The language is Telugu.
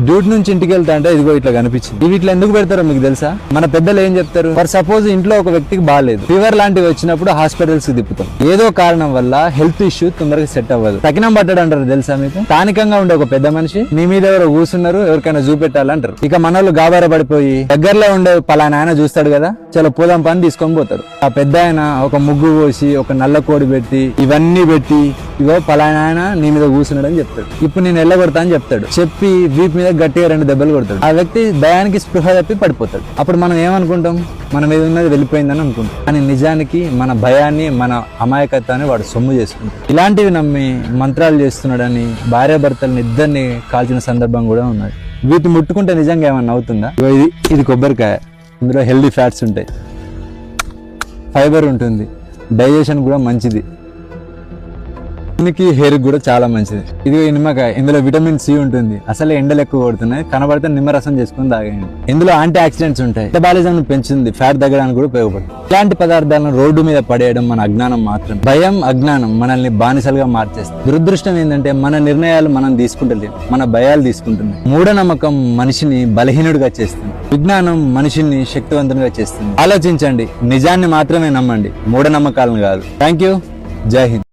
డ్యూటీ నుంచి ఇంటికి వెళ్తా అంటే ఇదిగో ఇట్లా కనిపించింది. ఇవి ఇట్లా ఎందుకు పెడతారో మీకు తెలుసా? మన పెద్దలు ఏం చెప్తారు, ఫర్ సపోజ్ ఇంట్లో ఒక వ్యక్తికి బాగాలేదు, ఫీవర్ లాంటివి వచ్చినప్పుడు హాస్పిటల్స్ కి తిప్పుతాం. ఏదో కారణం వల్ల హెల్త్ ఇష్యూ తొందరగా సెట్ అవ్వదు. తకినం పట్టడం అంటారు తెలుసా మీకు? స్థానికంగా ఉండే ఒక పెద్ద మనిషి నీ మీద ఎవరో కూర్చున్నారు, ఎవరికైనా చూపెట్టాలంటారు. ఇక మనోళ్ళు గాబార పడిపోయి దగ్గరలో ఉండే పలానా ఆయన చూస్తాడు కదా, చలో పోదాం పని తీసుకొని పోతారు. ఆ పెద్ద ఆయన ఒక ముగ్గు పోసి ఒక నల్ల కోడి పెట్టి ఇవన్నీ పెట్టి ఇగో పలానా ఆయన నీ మీద కూర్చున్నాడు అని చెప్తాడు. ఇప్పుడు నేను ఎల్లగొడతా అని చెప్తాడు. చెప్పి వీపు మీద గట్టిగా 2 దెబ్బలు కొడతాడు. ఆ వ్యక్తి భయానికి స్పృహ తప్పి పడిపోతాడు. అప్పుడు మనం ఏమనుకుంటాం, మన మీద ఉన్నది వెళ్ళిపోయిందని అనుకుంటాం. కానీ నిజానికి మన భయాన్ని, మన అమాయకత్వాన్ని వాడు సొమ్ము చేసుకుంటాడు. ఇలాంటివి నమ్మి మంత్రాలు చేస్తున్నాడని భార్యాభర్తలను ఇద్దరిని కాల్చిన సందర్భం కూడా ఉన్నది. వీటిని ముట్టుకుంటే నిజంగా ఏమన్నా అవుతుందా? ఇది కొబ్బరికాయ, ఇందులో హెల్దీ ఫ్యాట్స్ ఉంటాయి, ఫైబర్ ఉంటుంది, డైజెషన్ కూడా మంచిది, హెయిర్ కూడా చాలా మంచిది. ఇది నిమ్మకాయ, ఇందులో విటమిన్ సి ఉంటుంది. అసలే ఎండలు ఎక్కువ కొడుతున్నాయి, కనబడితే నిమ్మరసం చేసుకుని తాగండి. ఇందులో యాంటీ ఆక్సిడెంట్స్ ఉంటాయి, మెటబాలిజం పెంచుతుంది, ఫ్యాట్ తగ్గడానికి కూడా ఉపయోగపడుతుంది. ఇలాంటి పదార్థాలను రోడ్డు మీద పడేయడం మన అజ్ఞానం మాత్రం. భయం, అజ్ఞానం మనల్ని బానిసలుగా మార్చేస్తుంది. దురదృష్టం ఏంటంటే మన నిర్ణయాలు మనం తీసుకుంటలేము, మన భయాలు తీసుకుంటున్నాయి. మూఢనమ్మకం మనిషిని బలహీనుడిగా చేస్తుంది, విజ్ఞానం మనిషిని శక్తివంతునిగా చేస్తుంది. ఆలోచించండి, నిజాన్ని మాత్రమే నమ్మండి, మూఢనమ్మకాలను కాదు. Thank you. జై హింద్.